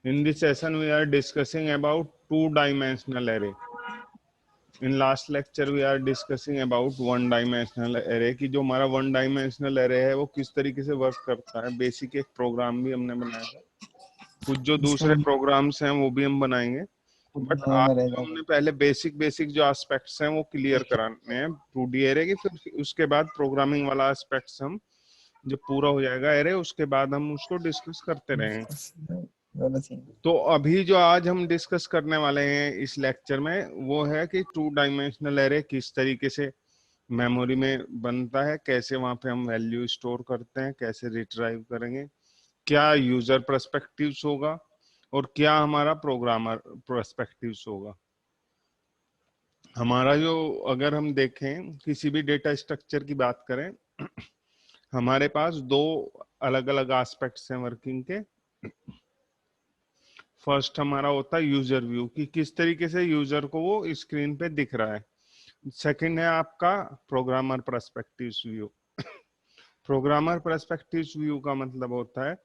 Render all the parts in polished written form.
In this session, we are discussing about two-dimensional array. In last lecture, we are discussing about one-dimensional array कि जो हमारा one-dimensional array है वो किस तरीके से वर्क करता है. बेसिक एक प्रोग्राम भी हमने बनाया था. कुछ जो दूसरे प्रोग्राम्स हैं वो भी हम बनाएंगे. बट आज हमने पहले बेसिक जो एस्पेक्ट्स हैं वो क्लियर कराने हैं 2D एरे के. फिर उसके बाद प्रोग्रामिंग वाला एस्पेक्ट्स हम जब पूरा हो जाएगा एरे उसके बाद हम उसको डिस्कस करते रहेंगे. तो अभी जो आज हम डिस्कस करने वाले हैं इस लेक्चर में वो है कि टू डायमेंशनल एरे किस तरीके से मेमोरी में बनता है, कैसे वहां पे हम वैल्यू स्टोर करते हैं, कैसे रिट्राइव करेंगे, क्या यूजर पर्सपेक्टिव्स होगा और क्या हमारा प्रोग्रामर पर्सपेक्टिव्स होगा. हमारा जो अगर हम देखें किसी भी डेटा स्ट्रक्चर की बात करें हमारे पास दो अलग अलग एस्पेक्ट्स हैं वर्किंग के. फर्स्ट हमारा होता है यूजर व्यू कि किस तरीके से यूजर को वो स्क्रीन पे दिख रहा है. सेकंड है आपका programmer perspectives view. Programmer perspectives view का मतलब होता है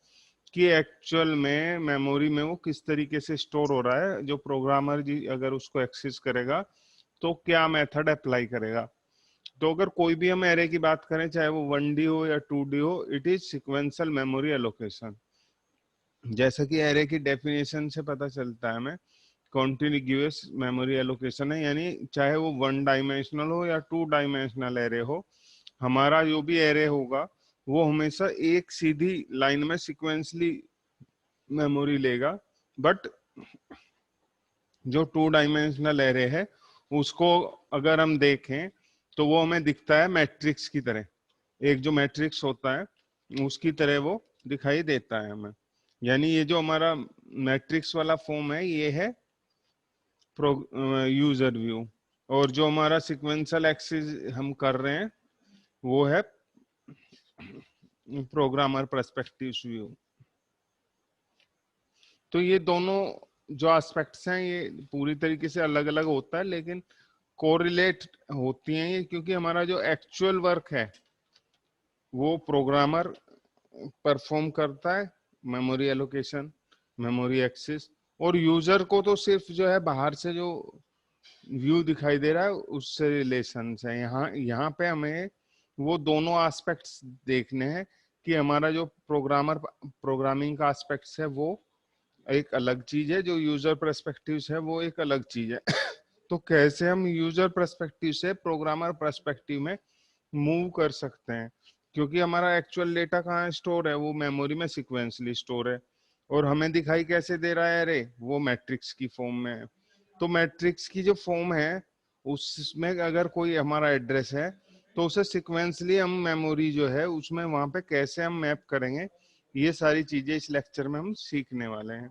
कि एक्चुअल में मेमोरी में वो किस तरीके से स्टोर हो रहा है. जो प्रोग्रामर जी अगर उसको एक्सेस करेगा तो क्या मेथड अप्लाई करेगा. तो अगर कोई भी हम एरे की बात करें चाहे वो 1D हो या 2D हो, it is sequential memory allocation. जैसा कि एरे की डेफिनेशन से पता चलता है हमें कॉन्टिन्यूअस मेमोरी एलोकेशन है, यानी चाहे वो वन डायमेंशनल हो या टू डायमेंशनल एरे हो, हमारा जो भी एरे होगा वो हमेशा एक सीधी लाइन में सिक्वेंसली मेमोरी लेगा. बट जो टू डायमेंशनल एरे है उसको अगर हम देखें तो वो हमें दिखता है मैट्रिक्स की तरह. एक जो मैट्रिक्स होता है उसकी तरह वो दिखाई देता है हमें. यानी ये जो हमारा मैट्रिक्स वाला फॉर्म है ये है यूजर व्यू, और जो हमारा सिक्वेंशियल एक्सेस हम कर रहे हैं वो है प्रोग्रामर पर्सपेक्टिव व्यू. तो ये दोनों जो एस्पेक्ट्स हैं ये पूरी तरीके से अलग अलग होता है लेकिन कोरिलेट होती हैं ये, क्योंकि हमारा जो एक्चुअल वर्क है वो प्रोग्रामर परफॉर्म करता है, मेमोरी एलोकेशन, मेमोरी एक्सेस, और यूजर को तो सिर्फ जो है बाहर से जो व्यू दिखाई दे रहा है उससे रिलेशन है. यहाँ पे हमें वो दोनों एस्पेक्ट्स देखने हैं कि हमारा जो प्रोग्रामिंग का एस्पेक्ट्स है वो एक अलग चीज है, जो यूजर पर्सपेक्टिव है वो एक अलग चीज है. तो कैसे हम यूजर पर्सपेक्टिव से प्रोग्रामर पर्सपेक्टिव में मूव कर सकते हैं, क्योंकि हमारा एक्चुअल डेटा कहाँ स्टोर है, वो मेमोरी में सिक्वेंसली स्टोर है, और हमें दिखाई कैसे दे रहा है अरे वो मैट्रिक्स की फॉर्म में है. तो मैट्रिक्स की जो फॉर्म है उसमें अगर कोई हमारा एड्रेस है तो उसे सिक्वेंसली हम मेमोरी जो है उसमें वहां पे कैसे हम मैप करेंगे, ये सारी चीजें इस लेक्चर में हम सीखने वाले हैं.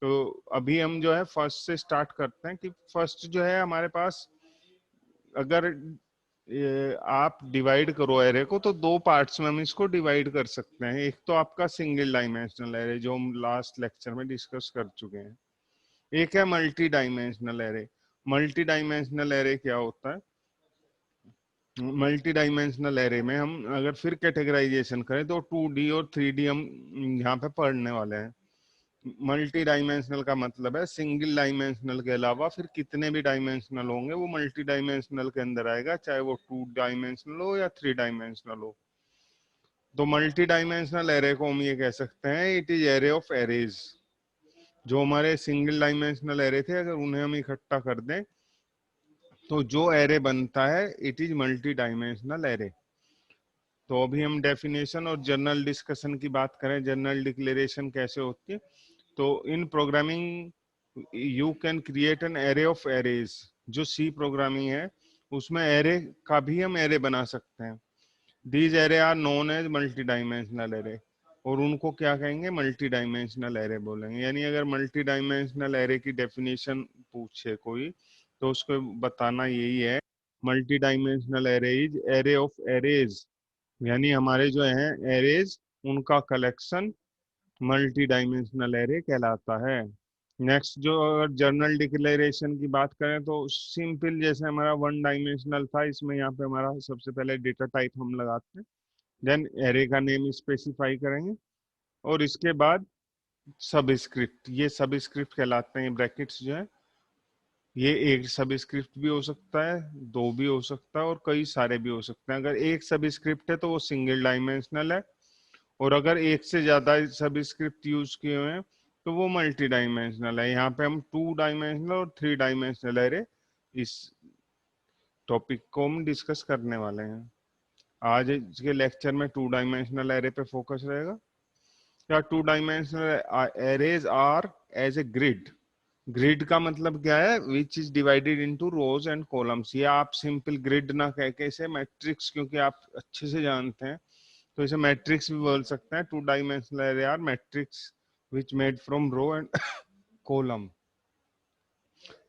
तो अभी हम जो है फर्स्ट से स्टार्ट करते हैं कि फर्स्ट जो है हमारे पास अगर आप डिवाइड करो एरे को तो दो पार्ट्स में हम इसको डिवाइड कर सकते हैं. एक तो आपका सिंगल डायमेंशनल एरे जो हम लास्ट लेक्चर में डिस्कस कर चुके हैं. एक है multi dimensional array. Multi dimensional array क्या होता है? मल्टी डायमेंशनल एरे में हम अगर फिर कैटेगराइजेशन करें तो 2D और 3D हम यहाँ पे पढ़ने वाले हैं. मल्टी डायमेंशनल का मतलब है सिंगल डायमेंशनल के अलावा फिर कितने भी डायमेंशनल होंगे वो मल्टी डायमेंशनल के अंदर आएगा, चाहे वो 2 डायमेंशनल हो या 3 डायमेंशनल हो. तो मल्टी डायमेंशनल एरे को हम ये कह सकते हैं it is array of arrays. जो हमारे सिंगल डायमेंशनल एरे थे अगर उन्हें हम इकट्ठा कर दें तो जो एरे बनता है it is multi dimensional array. तो अभी हम डेफिनेशन और जनरल डिस्कशन की बात करें, जनरल डिक्लेरेशन कैसे होती है. तो इन programming you can create an array of arrays. जो सी प्रोग्रामिंग है उसमें एरे का भी हम एरे बना सकते हैं. These array are known as multi dimensional array, और उनको क्या कहेंगे? मल्टी डायमेंशनल एरे बोलेंगे. यानी अगर मल्टी डायमेंशनल एरे की डेफिनेशन पूछे कोई तो उसको बताना यही है multi dimensional array is array of arrays, यानी हमारे जो हैं एरेज उनका कलेक्शन मल्टी डायमेंशनल एरे कहलाता है. नेक्स्ट जो अगर जनरल डिक्लेरेशन की बात करें तो सिंपल जैसे हमारा वन डायमेंशनल था इसमें यहाँ पे हमारा सबसे पहले डेटा टाइप हम लगाते हैं, देन एरे का नेम स्पेसिफाई करेंगे और इसके बाद सबस्क्रिप्ट, ये सबस्क्रिप्ट कहलाते हैं ब्रैकेट्स जो है। ये एक सबस्क्रिप्ट भी हो सकता है, दो भी हो सकता है और कई सारे भी हो सकते हैं। अगर एक सबस्क्रिप्ट है तो वो सिंगल डायमेंशनल है, और अगर एक से ज्यादा सबस्क्रिप्ट यूज किए हुए हैं तो वो मल्टी डायमेंशनल है। यहाँ पे हम 2 डायमेंशनल और 3 डायमेंशनल एरे इस टॉपिक को हम डिस्कस करने वाले हैं। आज के लेक्चर में 2 डायमेंशनल एरे पे फोकस रहेगा। या 2 dimensional arrays are as a grid. Grid का मतलब क्या है? Which is divided into rows and columns. ये आप सिंपल ग्रिड ना कह के इसे मैट्रिक्स, क्योंकि आप अच्छे से जानते हैं तो इसे मैट्रिक्स भी बोल सकते हैं। 2 dimensional array are matrix which made from row and column.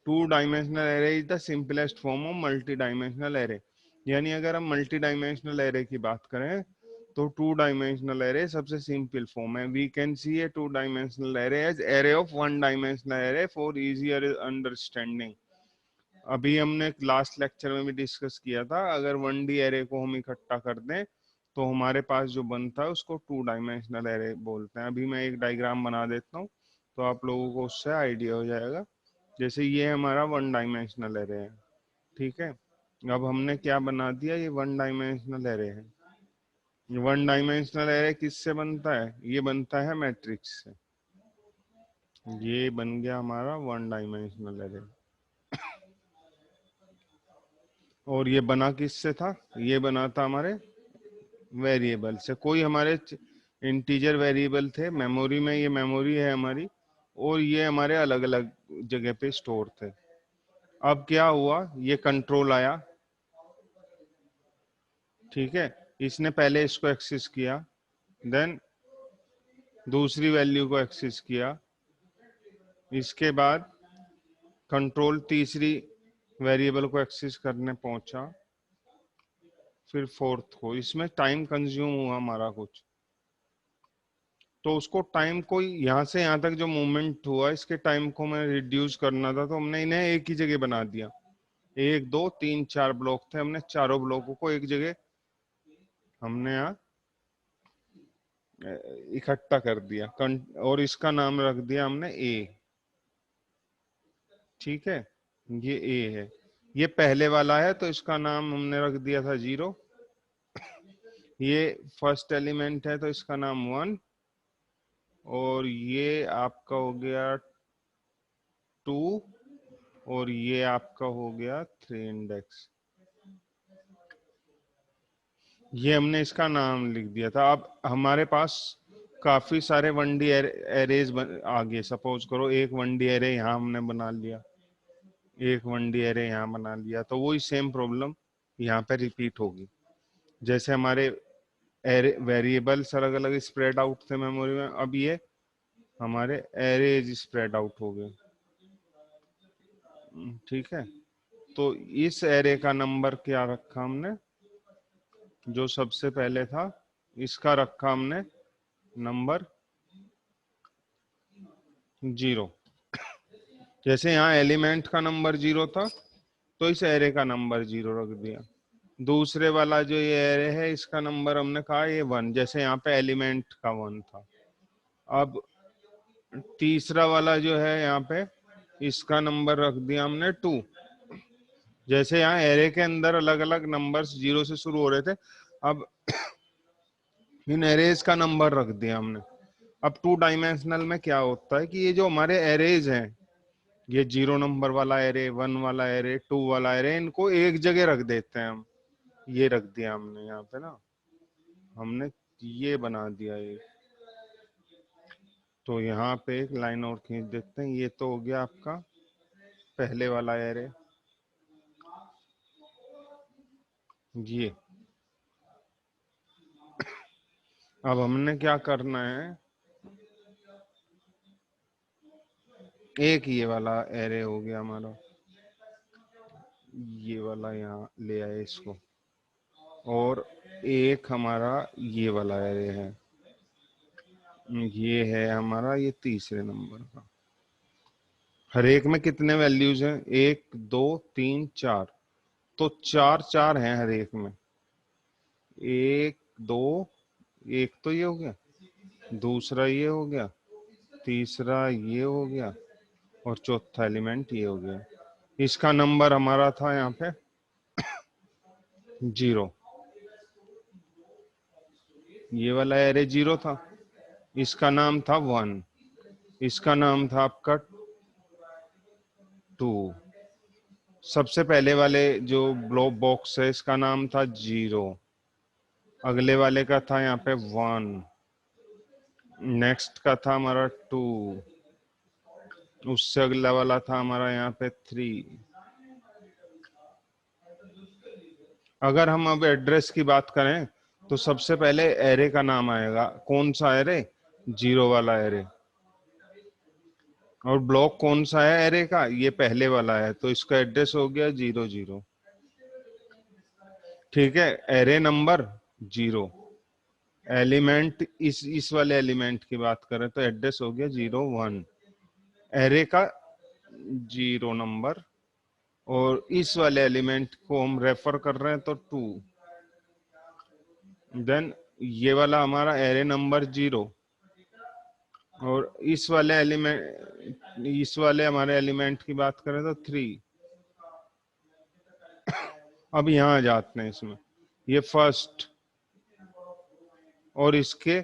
2 dimensional array is the simplest form of multi dimensional array. यानी अगर हम मल्टी डायमेंशनल एरे की बात करें तो 2 डायमेंशनल एरे सबसे सिंपल फॉर्म है। We can see a 2 dimensional array as array of 1 dimensional array for easier understanding. अभी हमने लास्ट लेक्चर में भी डिस्कस किया था, अगर 1D एरे को हम इकट्ठा कर दें तो हमारे पास जो बनता है उसको 2 डायमेंशनल एरे बोलते हैं। अभी मैं एक डायग्राम बना देता हूँ तो आप लोगों को उससे आइडिया हो जाएगा। जैसे ये हमारा 1 डायमेंशनल एरे है, ठीक है। अब हमने क्या बना दिया, ये 1 डायमेंशनल एरे है। 1 डायमेंशनल एरे किससे बनता है? ये बनता है मैट्रिक्स से। ये बन गया हमारा 1 डायमेंशनल एरे। और ये बना किससे था? ये बना था हमारे वेरिएबल से। कोई हमारे इंटीजर वेरिएबल थे मेमोरी में, ये मेमोरी है हमारी, और ये हमारे अलग अलग जगह पे स्टोर थे। अब क्या हुआ, ये कंट्रोल आया, ठीक है। इसने पहले इसको एक्सेस किया, देन दूसरी वैल्यू को एक्सेस किया, इसके बाद कंट्रोल तीसरी वेरिएबल को एक्सेस करने पहुंचा, फिर फोर्थ को। इसमें टाइम कंज्यूम हुआ हमारा कुछ, तो उसको टाइम को यहाँ से यहाँ तक जो मूवमेंट हुआ इसके टाइम को मैं रिड्यूस करना था, तो हमने इन्हें एक ही जगह बना दिया। 1 2 3 4 ब्लॉक थे, हमने चारों ब्लॉकों को एक जगह हमने यहाँ इकट्ठा कर दिया, और इसका नाम रख दिया हमने ए, ठीक है। ये ए है, ये पहले वाला है तो इसका नाम हमने रख दिया था 0। ये फर्स्ट एलिमेंट है तो इसका नाम 1, और ये आपका हो गया 2, और ये आपका हो गया 3 इंडेक्स। ये हमने इसका नाम लिख दिया था। अब हमारे पास काफी सारे 1D एरेज आ गए। सपोज करो एक 1D एरे यहाँ हमने बना लिया, एक 1D एरे यहाँ बना लिया, तो वही सेम प्रॉब्लम यहाँ पे रिपीट होगी। जैसे हमारे एरे वेरिएबल्स अलग अलग स्प्रेड आउट थे मेमोरी में, अब ये हमारे एरेज स्प्रेड आउट हो गए, ठीक है। तो इस एरे का नंबर क्या रखा हमने? जो सबसे पहले था इसका रखा हमने नंबर 0। जैसे यहाँ एलिमेंट का नंबर 0 था तो इस एरे का नंबर 0 रख दिया। दूसरे वाला जो ये एरे है इसका नंबर हमने कहा ये 1, जैसे यहाँ पे एलिमेंट का 1 था। अब तीसरा वाला जो है यहाँ पे इसका नंबर रख दिया हमने 2। जैसे यहाँ एरे के अंदर अलग अलग नंबर्स 0 से शुरू हो रहे थे, अब इन एरेज का नंबर रख दिया हमने। अब 2 डायमेंशनल में क्या होता है कि ये जो हमारे एरेज हैं, ये 0 नंबर वाला एरे, 1 वाला एरे, 2 वाला एरे, इनको एक जगह रख देते हैं हम। ये रख दिया हमने यहाँ पे ना, हमने ये बना दिया ये। तो यहाँ पे एक लाइन और खींच देते हैं। ये तो हो गया आपका पहले वाला एरे। ये अब हमने क्या करना है, एक ये वाला एरे हो गया हमारा, ये वाला यहाँ ले आए इसको, और एक हमारा ये वाला एरे है, ये है हमारा ये तीसरे नंबर का। हर एक में कितने वैल्यूज हैं? 1 2 3 4, तो 4 4 हैं हर एक में। 1 2, एक तो ये हो गया, दूसरा ये हो गया, तीसरा ये हो गया और चौथा एलिमेंट ये हो गया। इसका नंबर हमारा था यहाँ पे 0, ये वाला एरे 0 था, इसका नाम था 1, इसका नाम था आपका 2, सबसे पहले वाले जो ब्लॉक बॉक्स है इसका नाम था 0, अगले वाले का था यहाँ पे 1, नेक्स्ट का था हमारा 2, उससे अगला वाला था हमारा यहाँ पे 3। अगर हम अब एड्रेस की बात करें तो सबसे पहले एरे का नाम आएगा। कौन सा एरे? 0 वाला एरे। और ब्लॉक कौन सा है एरे का? ये पहले वाला है, तो इसका एड्रेस हो गया 0 0। ठीक है, एरे नंबर 0, एलिमेंट इस वाले एलिमेंट की बात करें तो एड्रेस हो गया 0 1, एरे का 0 नंबर, और इस वाले एलिमेंट को हम रेफर कर रहे हैं तो 2, देन ये वाला हमारा एरे नंबर 0, और इस वाले एलिमेंट, इस वाले हमारे एलिमेंट की बात करें तो 3। अब यहाँ आ जाते हैं इसमें, ये फर्स्ट, और इसके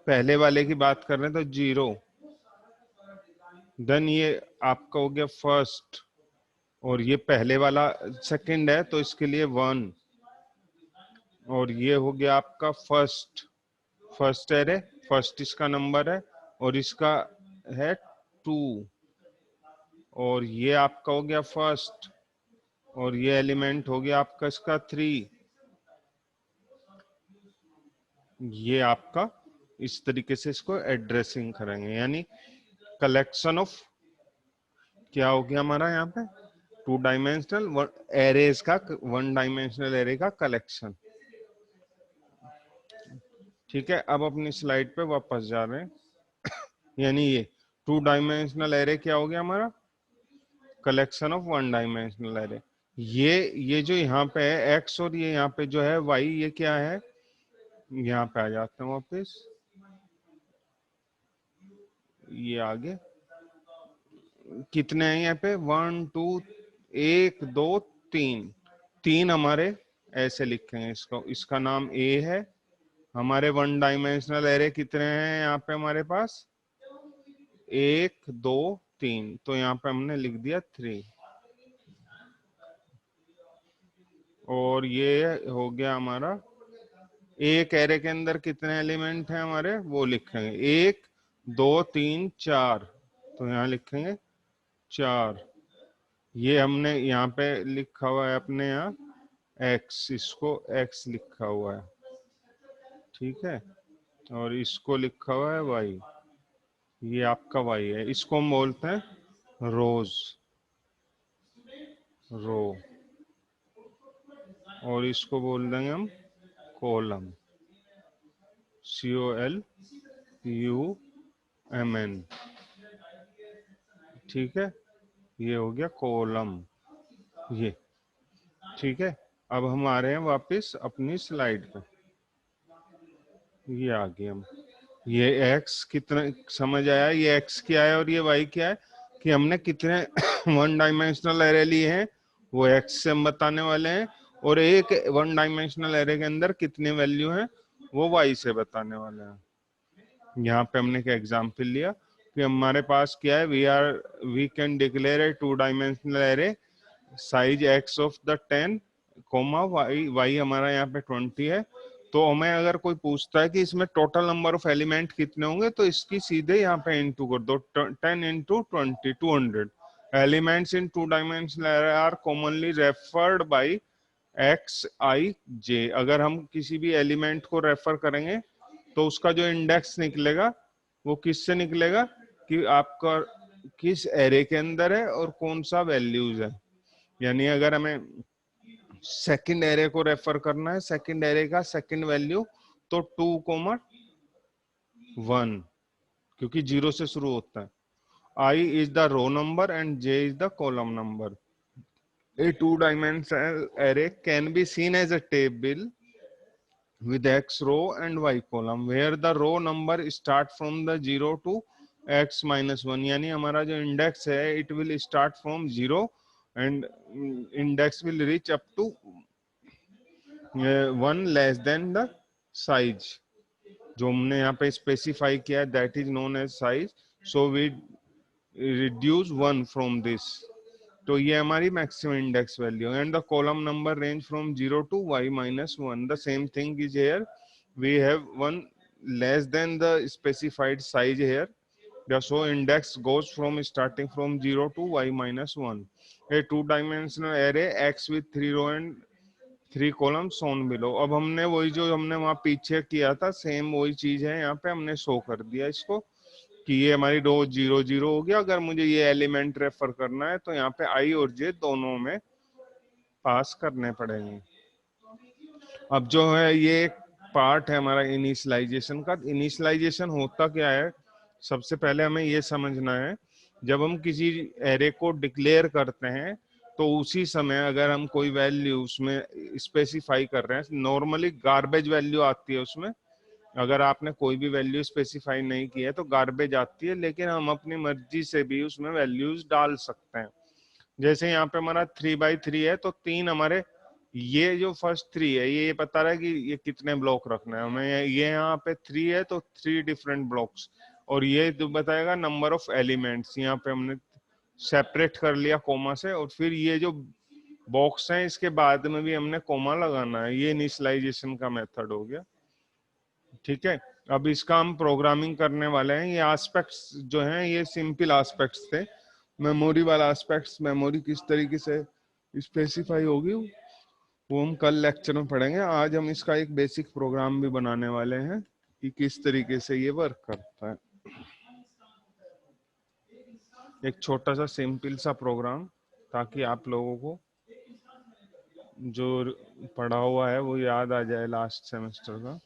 पहले वाले की बात कर रहे हैं तो 0, देन ये आपका हो गया फर्स्ट, और ये पहले वाला सेकंड है तो इसके लिए 1, और ये हो गया आपका फर्स्ट एरे, फर्स्ट इसका नंबर है, और इसका है 2, और ये आपका हो गया फर्स्ट, और ये एलिमेंट हो गया आपका इसका 3। ये आपका इस तरीके से इसको एड्रेसिंग करेंगे, यानी कलेक्शन ऑफ, क्या हो गया हमारा यहाँ पे 2 डायमेंशनल एरेज का 1 डायमेंशनल एरे का कलेक्शन। ठीक है, अब अपनी स्लाइड पे वापस जा रहे हैं। यानी ये 2 डायमेंशनल एरे क्या हो गया हमारा? Collection of 1 dimensional array. ये जो यहाँ पे है x, और ये यहाँ पे जो है y, ये क्या है? यहाँ पे आ जाते हैं वापस, ये आगे कितने हैं यहाँ पे? 1 2 1 2 3 हमारे ऐसे लिखेंगे इसको, इसका नाम a है। हमारे 1 डायमेंशनल एरे कितने हैं यहाँ पे हमारे पास? 1 2 3, तो यहाँ पे हमने लिख दिया 3, और ये हो गया हमारा, एक एरे के अंदर कितने एलिमेंट हैं हमारे वो लिखेंगे, 1 2 3 4, तो यहाँ लिखेंगे 4। ये हमने यहाँ पे लिखा हुआ है अपने यहाँ x, इसको x लिखा हुआ है, ठीक है, और इसको लिखा हुआ है y, ये आपका y है। इसको हम बोलते हैं रोज, रो, और इसको बोल देंगे हम कॉलम, COLUMN। ठीक है, ये हो गया कॉलम, ये। ठीक है, अब हम आ रहे हैं वापस अपनी स्लाइड पे, ये आ गए हम। ये x कितना समझ आया? ये x क्या है और ये y क्या है, कि हमने कितने 1 डायमेंशनल एरे लिए हैं वो x से हम बताने वाले हैं, और एक 1 डायमेंशनल एरे के अंदर कितने वैल्यू हैं वो y से बताने वाले हैं। यहाँ पे हमने एक एग्जाम्पल लिया कि हमारे पास क्या है, we can declare a 2 dimensional array size x of the 10, y हमारा यहाँ पे 20 है। तो हमें अगर कोई पूछता है कि इसमें टोटल नंबर ऑफ एलिमेंट कितने होंगे, तो इसकी सीधे यहाँ पे इंटू कर दो, 10 into 20, 200 elements in 2 dimensional array are commonly referred by xij। अगर हम किसी भी एलिमेंट को रेफर करेंगे तो उसका जो इंडेक्स निकलेगा वो किससे निकलेगा, कि आपका किस एरे के अंदर है और कौन सा वैल्यूज है। यानी अगर हमें सेकंड एरे को रेफर करना है, सेकंड एरे का सेकंड वैल्यू, तो 2,1, क्योंकि 0 से शुरू होता है। I is the row number and J is the column number. A 2-dimensional array can be seen as a table with X row and Y column, where the row number start from the 0 to x minus one, यानी हमारा जो index है it will start from zero and index will reach up to one less than the size जो हमने यहाँ पे specify किया है, that is known as size. So we reduce one from this. तो ये हमारी maximum index value and the column number range from zero to y minus one. The same thing is here, we have one less than the specified size here. So index goes from starting from 0 to y minus 1. A two-dimensional array x with 3 row and 3 columns shown below. अब हमने वही जो हमने वहाँ पीछे किया था same वही चीज है यहाँ पे हमने शो कर दिया इसको कि ये हमारी रो 0 0 हो गया. अगर मुझे ये एलिमेंट रेफर करना है तो यहाँ पे आई और जे दोनों में पास करने पड़ेंगे. अब जो है ये एक पार्ट है हमारा इनिशियलाइजेशन का. इनिशियलाइजेशन होता क्या है, सबसे पहले हमें ये समझना है, जब हम किसी एरे को डिक्लेयर करते हैं तो उसी समय अगर हम कोई वैल्यू उसमें स्पेसिफाई कर रहे हैं, नॉर्मली गार्बेज वैल्यू आती है उसमें. अगर आपने कोई भी वैल्यू स्पेसिफाई नहीं की है तो गार्बेज आती है, लेकिन हम अपनी मर्जी से भी उसमें वैल्यूज डाल सकते हैं. जैसे यहाँ पे हमारा 3/3 है तो तीन हमारे, ये जो फर्स्ट थ्री है ये बता रहा है कि ये कितने ब्लॉक रखना है हमें. ये यहाँ पे 3 है तो 3 डिफरेंट ब्लॉक्स. और ये जो बताएगा नंबर ऑफ एलिमेंट्स, यहाँ पे हमने सेपरेट कर लिया कोमा से. और फिर ये जो बॉक्स है इसके बाद में भी हमने कोमा लगाना है. ये इनिशियलाइजेशन का मेथड हो गया. ठीक है, अब इसका हम प्रोग्रामिंग करने वाले हैं. ये एस्पेक्ट्स जो हैं ये सिंपल एस्पेक्ट्स थे. मेमोरी वाला एस्पेक्ट्स, मेमोरी किस तरीके से स्पेसिफाई होगी वो हम कल लेक्चर में पढ़ेंगे. आज हम इसका एक बेसिक प्रोग्राम भी बनाने वाले हैं कि किस तरीके से ये वर्क करता है. एक छोटा सा सिंपल सा प्रोग्राम, ताकि आप लोगों को जो पढ़ा हुआ है वो याद आ जाए लास्ट सेमेस्टर का.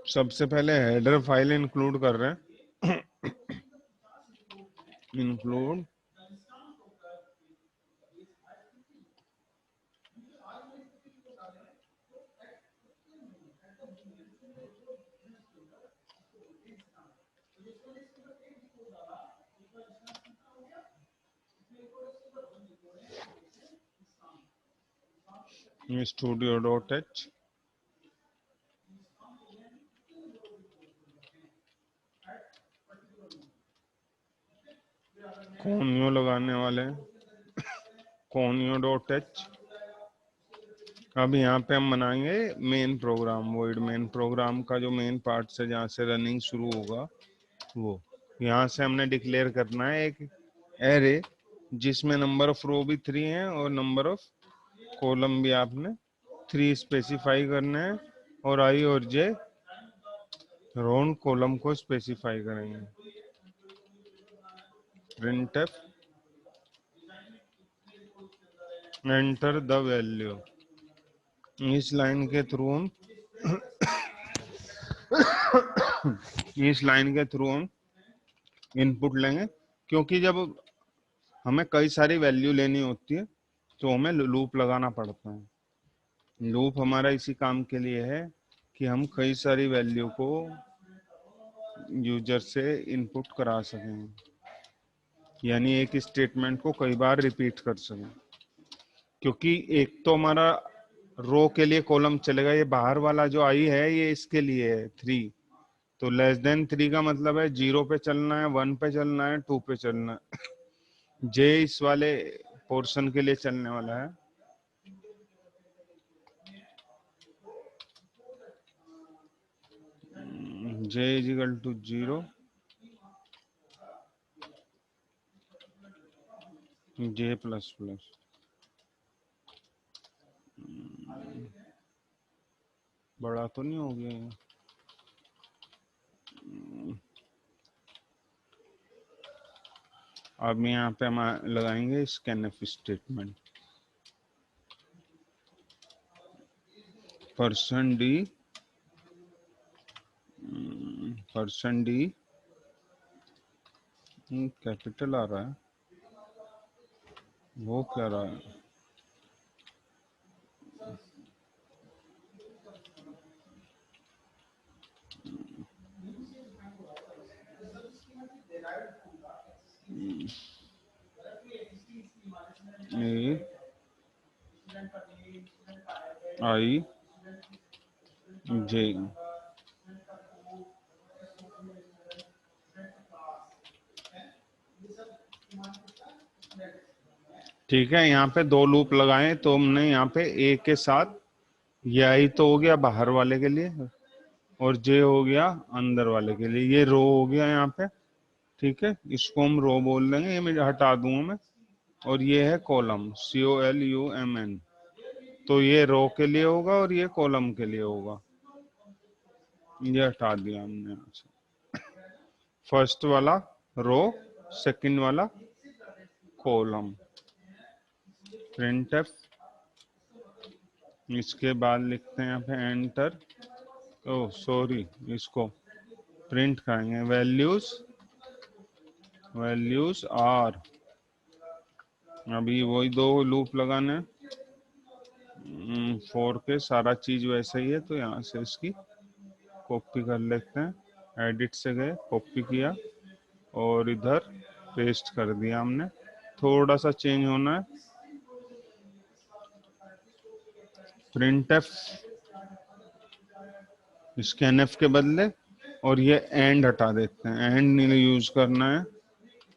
सबसे पहले हेडर फाइल इंक्लूड कर रहे हैं. Include studio.h. कोनियो लगाने वाले हैं, कोनियो.h. अब यहाँ पे हम बनाएंगे main program. Void main program का जो मेन पार्ट से जहाँ से रनिंग शुरू होगा वो यहाँ से हमने डिक्लेयर करना है एक एरे जिसमें नंबर ऑफ रो भी 3 है और नंबर ऑफ कॉलम भी आपने 3 स्पेसिफाई करना है. और आई और जे रो कॉलम को स्पेसिफाई करेंगे. printf enter the value. इस लाइन के थ्रू हम इस लाइन के थ्रू हम इनपुट लेंगे, क्योंकि जब हमें कई सारी वैल्यू लेनी होती है तो हमें लूप लगाना पड़ता है. लूप हमारा इसी काम के लिए है कि हम कई सारी वैल्यू को यूजर से इनपुट करा सकें, यानी एक स्टेटमेंट को कई बार रिपीट कर सकें. क्योंकि एक तो हमारा रो के लिए कॉलम चलेगा, ये बाहर वाला जो आई है ये इसके लिए है 3. तो लेस देन 3 का मतलब है 0 पे चलना है, 1 पे चलना है, 2 पे चलना है. जे इस वाले पोर्शन के लिए चलने वाला है. J is equal to 0, j plus plus. बड़ा तो नहीं हो गया ये. अब यहाँ पे हम लगाएंगे स्कैनफ स्टेटमेंट. %d कैपिटल आ रहा है, वो क्या रहा है? ए आई जे। ठीक है, यहाँ पे दो लूप लगाए तो हमने यहाँ पे ए के साथ ये आई तो हो गया बाहर वाले के लिए, और जे हो गया अंदर वाले के लिए। ये रो हो गया यहाँ पे। ठीक है, इसको हम रो बोल देंगे, ये मैं हटा दूंगा मैं। और ये है कॉलम, COLUMN। तो ये रो के लिए होगा और ये कॉलम के लिए होगा। ये हटा दिया हमने यहाँ से। फर्स्ट वाला रो, सेकंड वाला कॉलम। प्रिंटफ, इसके बाद लिखते हैं यहाँ पे एंटर। ओह सॉरी, इसको प्रिंट करेंगे वैल्यूज, वैल्यूज आर। अभी वही दो लूप लगाने, 4 के सारा चीज वैसा ही है, तो यहाँ से इसकी कॉपी कर लेते हैं। एडिट से गए, कॉपी किया और इधर पेस्ट कर दिया हमने। थोड़ा सा चेंज होना है, प्रिंटफ स्कैनफ के बदले, और ये एंड हटा देते हैं, एंड नहीं यूज करना है।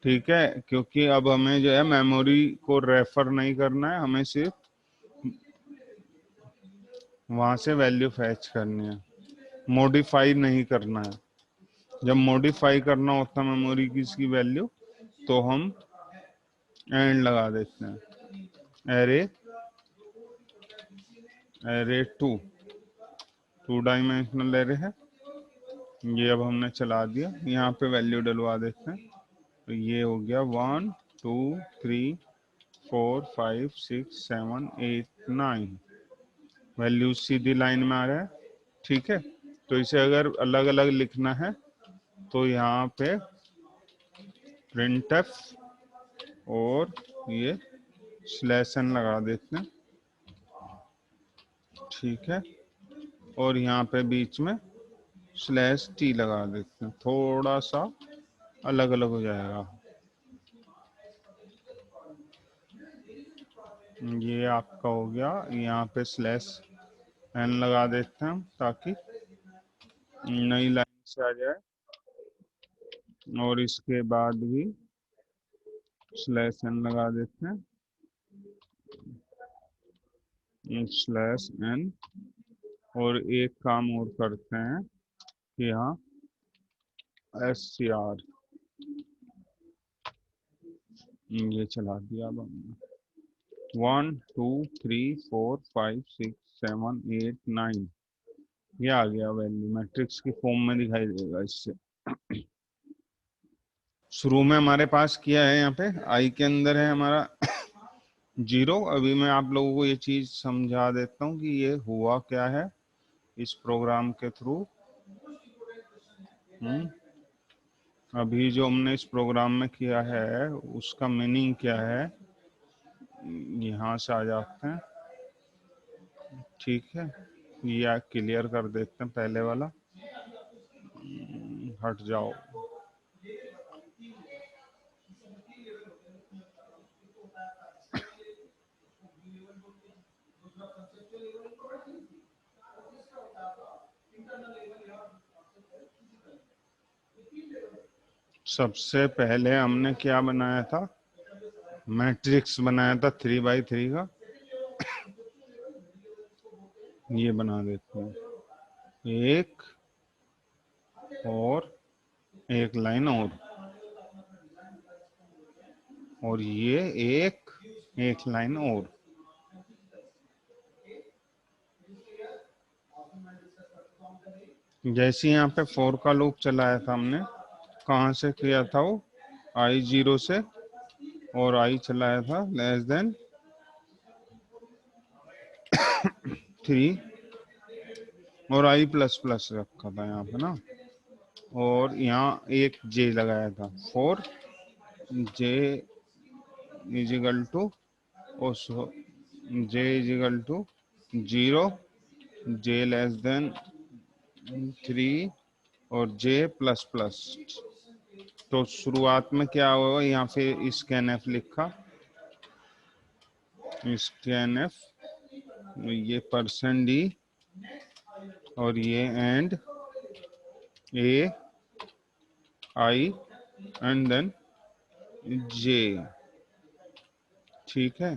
ठीक है, क्योंकि अब हमें जो है मेमोरी को रेफर नहीं करना है, हमें सिर्फ वहां से वैल्यू फैच करनी है, मॉडिफाई नहीं करना है। जब मॉडिफाई करना होता है मेमोरी की इसकी वैल्यू, तो हम एंड लगा देते हैं। एरे, एरे 2 डायमेंशनल एरे है ये। अब हमने चला दिया, यहाँ पे वैल्यू डलवा देते हैं। तो ये हो गया 1 2 3 4 5 6 7 8 9। वैल्यू सीधी लाइन में आ रहा है। ठीक है, तो इसे अगर अलग अलग लिखना है तो यहाँ पे प्रिंटफ और ये स्लैश n लगा देते हैं। ठीक है, और यहाँ पे बीच में स्लैश t लगा देते हैं, थोड़ा सा अलग अलग हो जाएगा। ये आपका हो गया। यहाँ पे स्लैश n लगा देते हैं हम, ताकि नई लाइन से आ जाए। और इसके बाद भी स्लैश n लगा देते हैं, स्लैश n। और एक काम और करते हैं कि यहाँ SCR ये चला दिया अब हमने। 1 2 3 4 5 6 7 8 9 ये आ गया वैल्यू, मैट्रिक्स की फॉर्म में दिखाई देगा इससे। शुरू में हमारे पास किया है, यहाँ पे आई के अंदर है हमारा 0। अभी मैं आप लोगों को ये चीज समझा देता हूँ कि ये हुआ क्या है इस प्रोग्राम के थ्रू। अभी जो हमने इस प्रोग्राम में किया है उसका मीनिंग क्या है, यहाँ से आ जाते हैं। ठीक है, ये क्लियर कर देते हैं पहले वाला। हट जाओ। सबसे पहले हमने क्या बनाया था, मैट्रिक्स बनाया था 3x3 का। ये बना देते हैं, एक और एक लाइन और ये एक लाइन और। जैसे यहाँ पे 4 का लूप चलाया था हमने, कहाँ से किया था वो, I0 से, और I चलाया था लेस देन 3, और I प्लस प्लस रखा था यहाँ पे ना, और यहाँ एक J लगाया था। 4 J इज इक्वल टू और j is equal to 0, j less than 3 और j प्लस प्लस। तो शुरुआत में क्या होगा, यहाँ पे स्कैनफ लिखा, स्कैनफ, ये परसेंट डी और ये and a i and then j. ठीक है,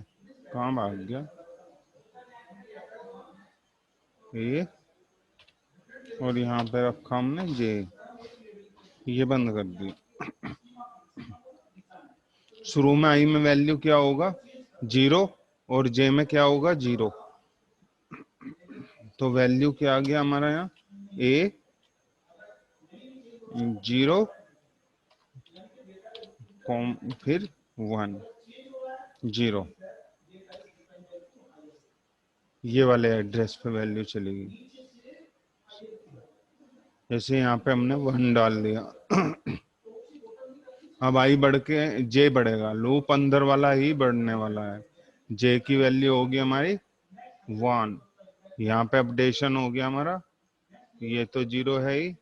कहाँ भाग गया ए, और यहाँ पे रखा हमने जे, ये बंद कर दी। शुरू में आई में वैल्यू क्या होगा 0 और जे में क्या होगा 0। तो वैल्यू क्या आ गया हमारा यहाँ ए 0 फिर 1 0, ये वाले एड्रेस पे वैल्यू चलेगी। जैसे यहाँ पे हमने 1 डाल दिया, अब आई बढ़ के जे बढ़ेगा, लूप अंदर वाला ही बढ़ने वाला है। जे की वैल्यू होगी हमारी 1, यहाँ पे अपडेशन हो गया हमारा, ये तो 0 है ही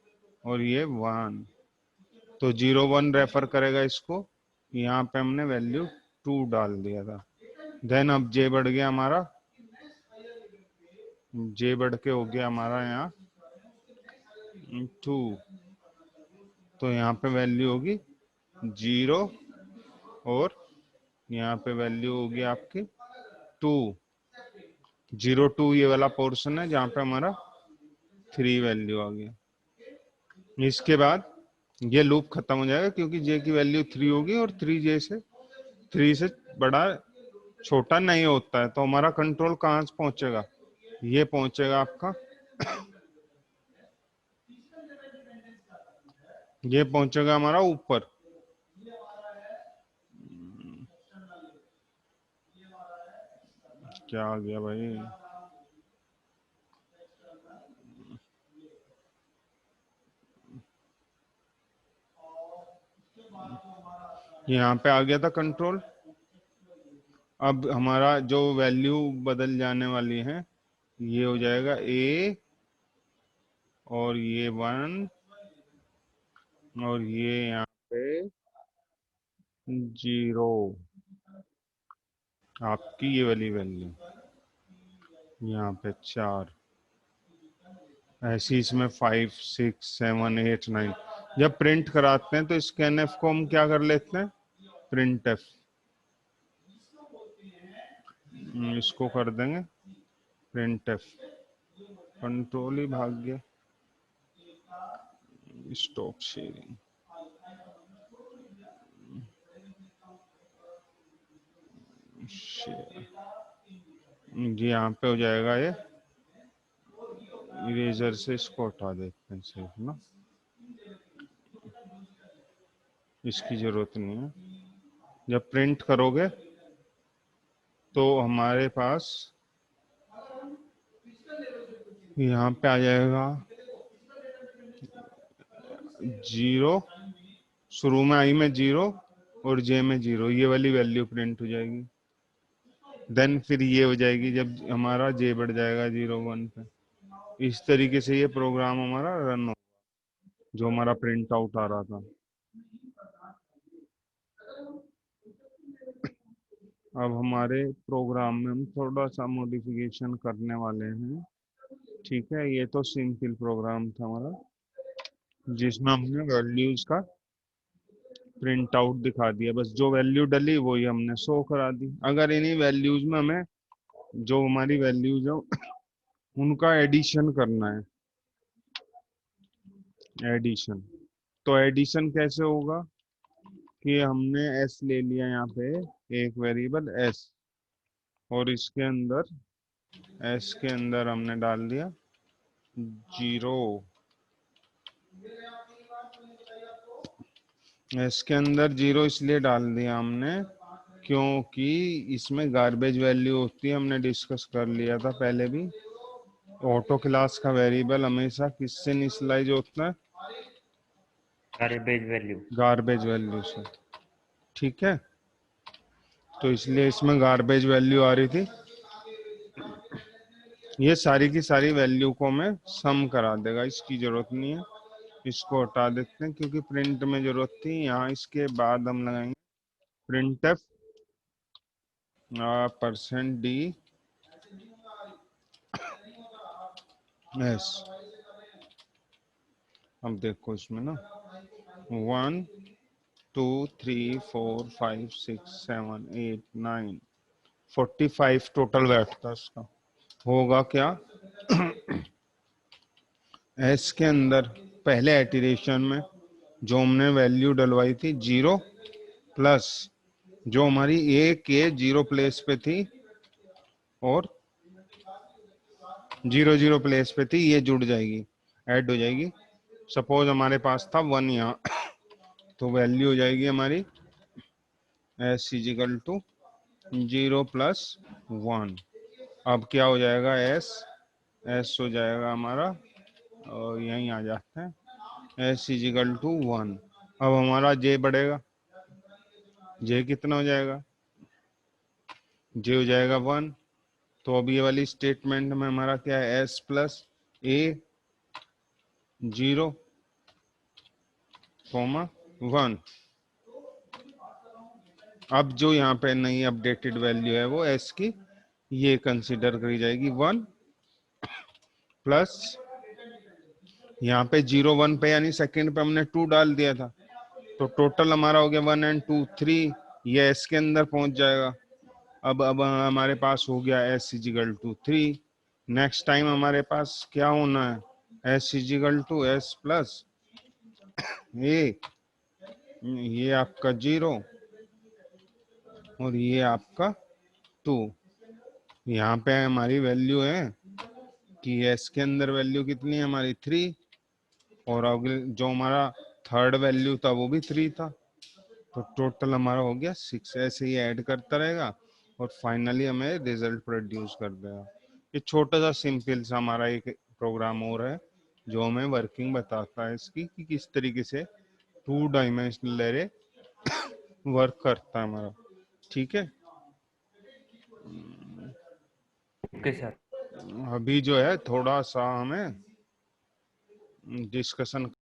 और ये 1, तो 0 1 रेफर करेगा इसको। यहाँ पे हमने वैल्यू 2 डाल दिया था। देन अब जे बढ़ गया हमारा, जे बढ़ के हो गया हमारा यहाँ 2, तो यहाँ पे वैल्यू होगी 0 और यहाँ पे वैल्यू होगी आपकी 2, 0 2 ये वाला पोर्शन है जहाँ पे हमारा 3 वैल्यू आ गया। इसके बाद ये लूप खत्म हो जाएगा क्योंकि जे की वैल्यू 3 होगी और 3 से बड़ा छोटा नहीं होता है। तो हमारा कंट्रोल कहाँ से पहुंचेगा, ये पहुंचेगा आपका, ये पहुंचेगा हमारा ऊपर। क्या आ गया भाई, यहाँ पे आ गया था कंट्रोल। अब हमारा जो वैल्यू बदल जाने वाली है, ये हो जाएगा ए और ये 1 और ये यहाँ पे 0, आपकी ये वाली वैल्यू यहाँ पे 4, ऐसी इसमें 5 6 7 8 9। जब प्रिंट कराते हैं तो स्कैनएफ को हम क्या कर लेते हैं, प्रिंट एफ, इसको कर देंगे प्रिंट एफ। कंट्रोल ही भाग गया, स्टॉप शेयरिंग, जी यहाँ पे हो जाएगा ये, इरेजर से इसको हटा देते हैं सिर्फ ना, इसकी जरूरत नहीं है। जब प्रिंट करोगे तो हमारे पास यहाँ पे आ जाएगा 0, शुरू में आई में 0 और जे में 0, ये वाली वैल्यू प्रिंट हो जाएगी। देन फिर ये हो जाएगी जब हमारा जे बढ़ जाएगा 0 1 पे। इस तरीके से ये प्रोग्राम हमारा रन हो, जो हमारा प्रिंट आउट आ रहा था। अब हमारे प्रोग्राम में हम थोड़ा सा मॉडिफिकेशन करने वाले हैं। ठीक है, ये तो सिंपल प्रोग्राम था हमारा जिसमें हमने वैल्यूज का प्रिंट आउट दिखा दिया, बस जो वैल्यू डली वही हमने शो करा दी। अगर इन्हीं वैल्यूज में हमें जो हमारी वैल्यूज है उनका एडिशन करना है, एडिशन, तो एडिशन कैसे होगा कि हमने s ले लिया यहाँ पे, एक वेरिएबल s, और इसके अंदर s के अंदर हमने डाल दिया 0, s के अंदर 0 इसलिए डाल दिया हमने क्योंकि इसमें गार्बेज वैल्यू होती है, हमने डिस्कस कर लिया था पहले भी। ऑटो क्लास का वेरिएबल हमेशा किससे इनिशियलाइज होता है, गार्बेज वैल्यू, गार्बेज वैल्यू से। ठीक है, तो इसलिए इसमें गार्बेज वैल्यू आ रही थी। ये सारी की सारी वैल्यू को मैं सम करा देगा, इसकी जरूरत नहीं है, इसको हटा देते हैं क्योंकि प्रिंट में जरूरत थी। यहाँ इसके बाद हम लगाएंगे प्रिंट एफ %d एस। अब देखो इसमें ना 1 2 3 4 5 6 7 8 9 45 टोटल बैठता इसका। होगा क्या, एस के अंदर पहले इटरेशन में जो हमने वैल्यू डलवाई थी 0 प्लस जो हमारी ए के 0 प्लेस पे थी और 0 0 प्लेस पे थी, ये जुड़ जाएगी, ऐड हो जाएगी। सपोज हमारे पास था 1 यहाँ, तो वैल्यू हो जाएगी हमारी एस इजिकल टू 0 प्लस 1। अब क्या हो जाएगा, एस एस हो जाएगा हमारा, और यहीं आ जाते हैं एस इजिकल टू 1। अब हमारा जे बढ़ेगा, जे कितना हो जाएगा, जे हो जाएगा 1। तो अब ये वाली स्टेटमेंट में हमारा क्या है, एस प्लस ए 0 कोमा 1। अब जो यहाँ पे नई अपडेटेड वैल्यू है वो एस की, ये कंसिडर करी जाएगी 1 प्लस यहाँ पे 0 1 पे यानी सेकंड पे हमने 2 डाल दिया था, तो टोटल हमारा हो गया 1 एंड 2 3, ये एस के अंदर पहुंच जाएगा। अब हमारे पास हो गया s is equal to 3। Next time हमारे पास क्या होना है, s is equal to s plus a, ये आपका 0 और ये आपका 2। यहाँ पे हमारी वैल्यू है कि एस के अंदर वैल्यू कितनी है हमारी 3, और अगले जो हमारा थर्ड वैल्यू था वो भी 3 था, तो टोटल हमारा हो गया 6। ऐसे ही ऐड करता रहेगा और फाइनली हमें रिजल्ट प्रोड्यूस कर देगा। ये छोटा सा सिंपल सा हमारा एक प्रोग्राम और है जो हमें वर्किंग बताता है इसकी कि किस तरीके से 2 डायमेंशनल एरे वर्क करता है हमारा। ठीक है, ओके सर। अभी जो है थोड़ा सा हमें डिस्कशन